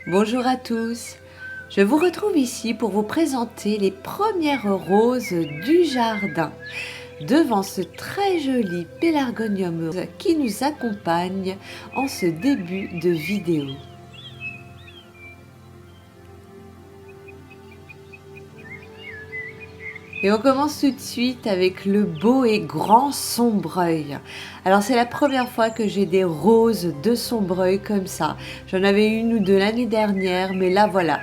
Bonjour à tous, je vous retrouve ici pour vous présenter les premières roses du jardin devant ce très joli pélargonium qui nous accompagne en ce début de vidéo. Et on commence tout de suite avec le beau et grand sombreuil. Alors c'est la première fois que j'ai des roses de sombreuil comme ça. J'en avais une ou deux l'année dernière, mais là voilà.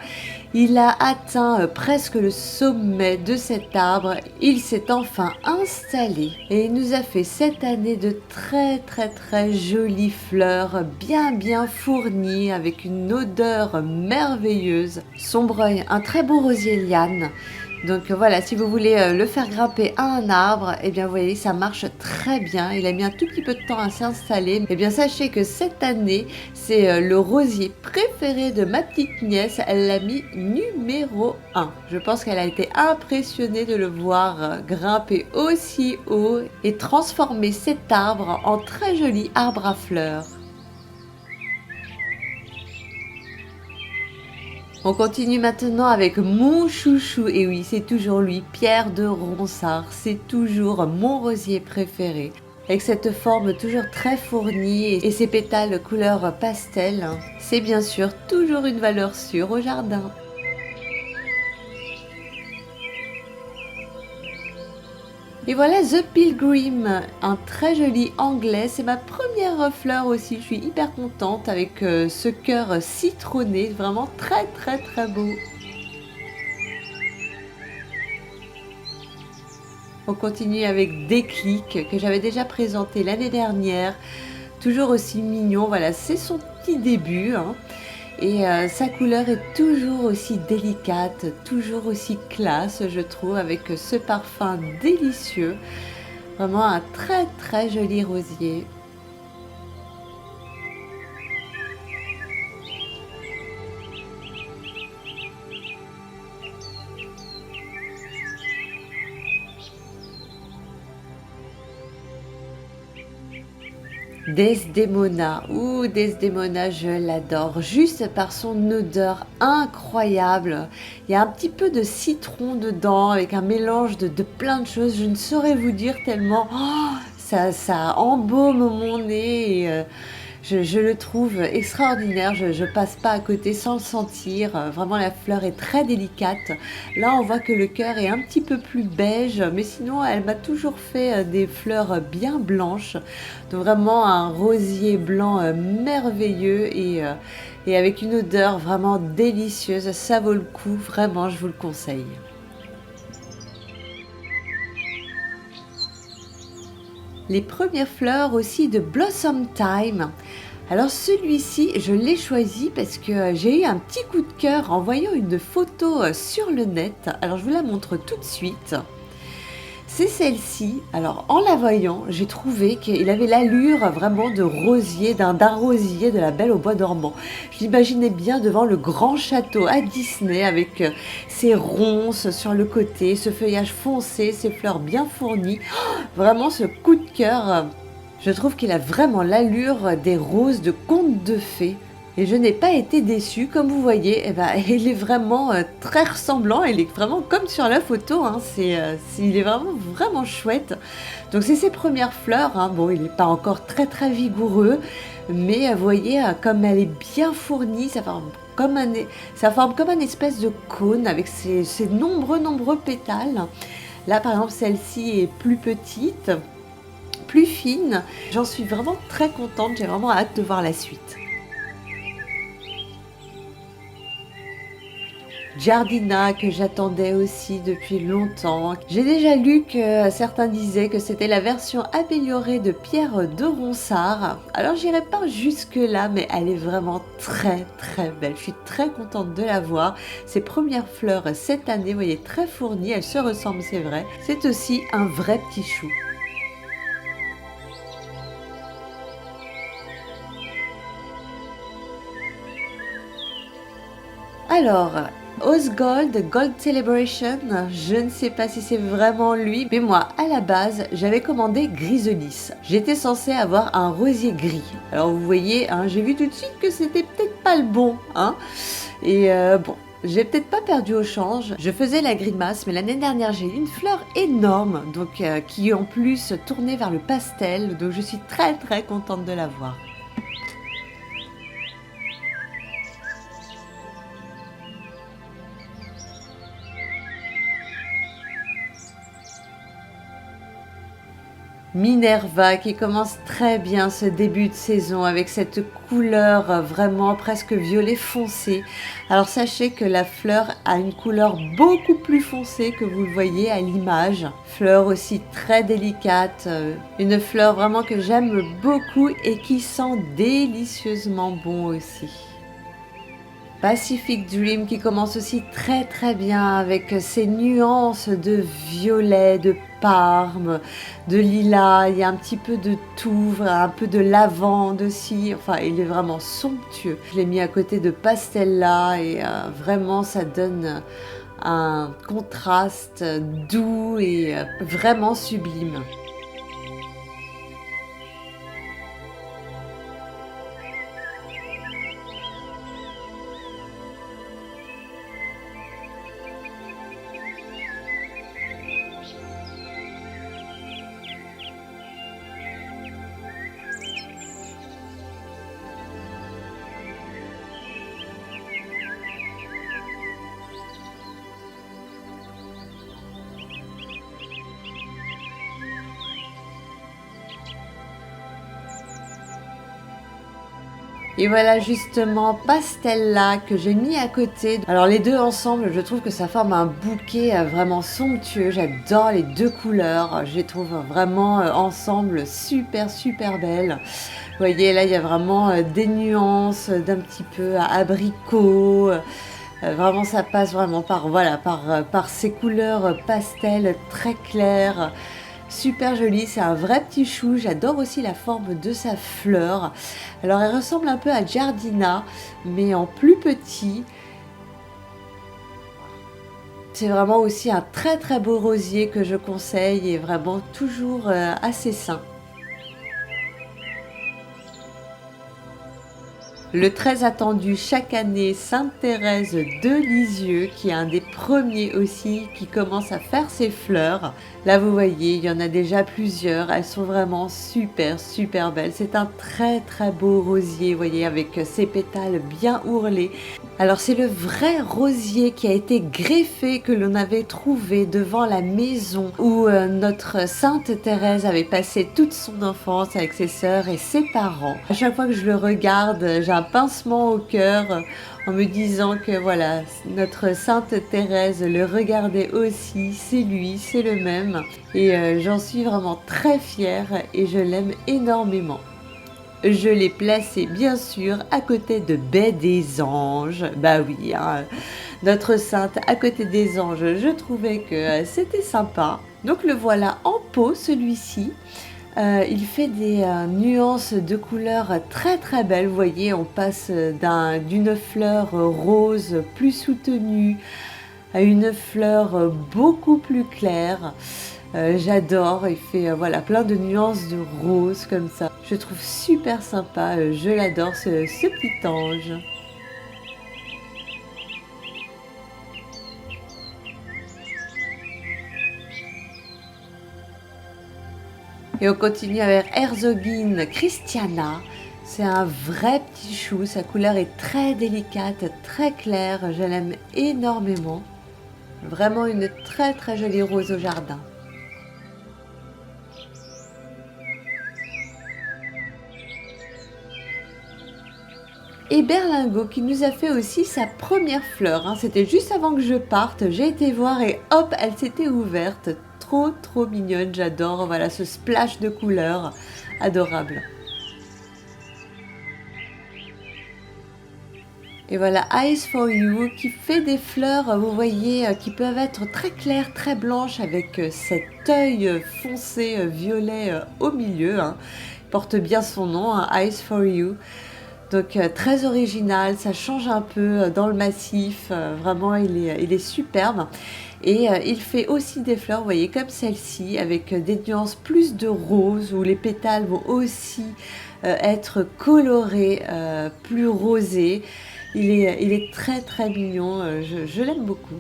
Il a atteint presque le sommet de cet arbre. Il s'est enfin installé et il nous a fait cette année de très jolies fleurs bien fournies avec une odeur merveilleuse. Sombreuil, un très beau rosier liane. Donc voilà, si vous voulez le faire grimper à un arbre, eh bien vous voyez, ça marche très bien. Il a mis un tout petit peu de temps à s'installer. Eh bien sachez que cette année, c'est le rosier préféré de ma petite nièce. Elle l'a mis numéro 1. Je pense qu'elle a été impressionnée de le voir grimper aussi haut et transformer cet arbre en très joli arbre à fleurs. On continue maintenant avec mon chouchou, et oui, c'est toujours lui, Pierre de Ronsard, c'est toujours mon rosier préféré. Avec cette forme toujours très fournie et ses pétales couleur pastel, c'est bien sûr toujours une valeur sûre au jardin. Et voilà The Pilgrim, un très joli anglais, c'est ma première fleur aussi, je suis hyper contente avec ce cœur citronné, vraiment très beau. On continue avec Déclic que j'avais déjà présenté l'année dernière, toujours aussi mignon, voilà c'est son petit début. Et sa couleur est toujours aussi délicate, toujours aussi classe, je trouve, avec ce parfum délicieux. Vraiment un très joli rosier. Desdemona, Desdemona, je l'adore, juste par son odeur incroyable. Il y a un petit peu de citron dedans, avec un mélange de plein de choses, je ne saurais vous dire tellement, ça embaume mon nez et je le trouve extraordinaire, je passe pas à côté sans le sentir, vraiment la fleur est très délicate. Là on voit que le cœur est un petit peu plus beige, mais sinon elle m'a toujours fait des fleurs bien blanches. Donc vraiment un rosier blanc merveilleux et avec une odeur vraiment délicieuse, ça vaut le coup, vraiment je vous le conseille. Les premières fleurs aussi de Blossom Time. Alors celui-ci, je l'ai choisi parce que j'ai eu un petit coup de cœur en voyant une photo sur le net. Alors je vous la montre tout de suite. C'est celle-ci. Alors en la voyant, j'ai trouvé qu'il avait l'allure vraiment de rosier, d'un rosier de la Belle au bois dormant. Je l'imaginais bien devant le grand château à Disney avec ses ronces sur le côté, ce feuillage foncé, ses fleurs bien fournies. Vraiment ce coup de cœur, je trouve qu'il a vraiment l'allure des roses de contes de fées. Et je n'ai pas été déçue, comme vous voyez, il est vraiment très ressemblant, il est vraiment comme sur la photo, il est vraiment chouette. Donc c'est ses premières fleurs, bon il n'est pas encore très vigoureux, mais vous voyez comme elle est bien fournie, ça forme comme un espèce de cône avec ses nombreux pétales. Là par exemple celle-ci est plus petite, plus fine, j'en suis vraiment très contente, j'ai vraiment hâte de voir la suite. Giardina que j'attendais aussi depuis longtemps. J'ai déjà lu que certains disaient que c'était la version améliorée de Pierre de Ronsard. Alors j'irai pas jusque là, mais elle est vraiment très belle. Je suis très contente de la voir. Ses premières fleurs cette année, vous voyez, très fournies, elles se ressemblent, c'est vrai. C'est aussi un vrai petit chou. Alors, Osgold Gold Celebration, je ne sais pas si c'est vraiment lui, mais moi, à la base, j'avais commandé Griselis. J'étais censée avoir un rosier gris. Alors vous voyez, j'ai vu tout de suite que c'était peut-être pas pas le bon, hein. Et bon, j'ai peut-être pas perdu au change. Je faisais la grimace, mais l'année dernière, j'ai eu une fleur énorme, donc qui en plus tournait vers le pastel. Donc je suis très très contente de l'avoir. Minerva qui commence très bien ce début de saison avec cette couleur vraiment presque violet foncé. Alors sachez que la fleur a une couleur beaucoup plus foncée que vous le voyez à l'image. Fleur aussi très délicate, une fleur vraiment que j'aime beaucoup et qui sent délicieusement bon aussi. Pacific Dream qui commence aussi très très bien avec ses nuances de violet, de parme, de lilas, il y a un petit peu de tout, un peu de lavande aussi, enfin il est vraiment somptueux. Je l'ai mis à côté de Pastella et vraiment ça donne un contraste doux et vraiment sublime. Et voilà justement Pastella que j'ai mis à côté. Alors les deux ensemble, je trouve que ça forme un bouquet vraiment somptueux. J'adore les deux couleurs. Je les trouve vraiment ensemble super super belles. Vous voyez là, il y a vraiment des nuances d'un petit peu à abricot. Vraiment ça passe vraiment par voilà par ces couleurs pastel très claires. Super joli, c'est un vrai petit chou. J'adore aussi la forme de sa fleur. Alors elle ressemble un peu à Giardina, mais en plus petit. C'est vraiment aussi un très très beau rosier que je conseille et vraiment toujours assez sain. Le très attendu chaque année Sainte-Thérèse de Lisieux, qui est un des premiers aussi qui commence à faire ses fleurs. Là vous voyez, il y en a déjà plusieurs, elles sont vraiment super super belles. C'est un très très beau rosier, vous voyez, avec ses pétales bien ourlés. Alors c'est le vrai rosier qui a été greffé que l'on avait trouvé devant la maison où notre Sainte Thérèse avait passé toute son enfance avec ses sœurs et ses parents. À chaque fois que je le regarde, j'ai un pincement au cœur en me disant que voilà, notre Sainte Thérèse le regardait aussi, c'est lui, c'est le même. Et j'en suis vraiment très fière et je l'aime énormément. Je l'ai placé bien sûr à côté de Baie des Anges. Bah oui, hein, notre sainte à côté des anges, je trouvais que c'était sympa. Donc le voilà en pot celui-ci. Il fait des nuances de couleurs très très belles. Vous voyez, on passe d'une fleur rose plus soutenue à une fleur beaucoup plus claire. J'adore, il fait voilà, plein de nuances de rose comme ça. Je trouve super sympa, je l'adore ce petit ange. Et on continue avec Herzogin Christiana. C'est un vrai petit chou, sa couleur est très délicate, très claire, je l'aime énormément. Vraiment une très très jolie rose au jardin. Et Berlingot qui nous a fait aussi sa première fleur, hein. C'était juste avant que je parte, j'ai été voir et hop, elle s'était ouverte. Trop trop mignonne, j'adore, voilà ce splash de couleurs, adorable. Et voilà Eyes for You qui fait des fleurs, vous voyez, qui peuvent être très claires, très blanches avec cet œil foncé violet au milieu, hein. Il porte bien son nom, hein, Eyes for You. Donc très original, ça change un peu dans le massif, vraiment il est superbe. Et il fait aussi des fleurs, vous voyez, comme celle-ci, avec des nuances plus de rose, où les pétales vont aussi être coloré, plus rosé. Il est très très mignon, je l'aime beaucoup.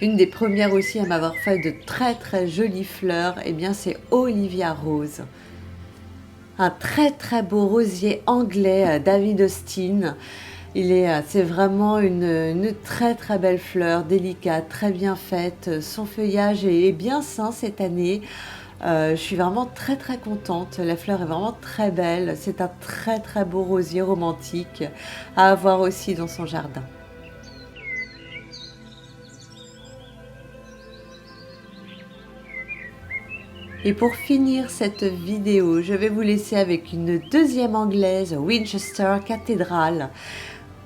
Une des premières aussi à m'avoir fait de très très jolies fleurs, eh bien c'est Olivia Rose. Un très très beau rosier anglais, David Austin. C'est vraiment une très très belle fleur, délicate, très bien faite. Son feuillage est bien sain cette année. Je suis vraiment très très contente. La fleur est vraiment très belle. C'est un très très beau rosier romantique à avoir aussi dans son jardin. Et pour finir cette vidéo, je vais vous laisser avec une deuxième anglaise, Winchester Cathedral.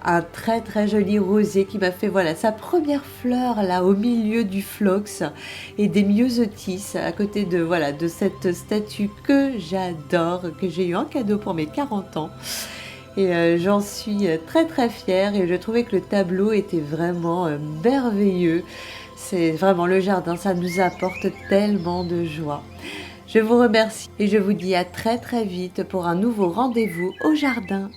Un très très joli rosier qui m'a fait voilà sa première fleur là au milieu du phlox et des myosotis à côté de voilà de cette statue que j'adore, que j'ai eu en cadeau pour mes 40 ans. Et j'en suis très très fière et je trouvais que le tableau était vraiment merveilleux. C'est vraiment le jardin, ça nous apporte tellement de joie. Je vous remercie et je vous dis à très très vite pour un nouveau rendez-vous au jardin.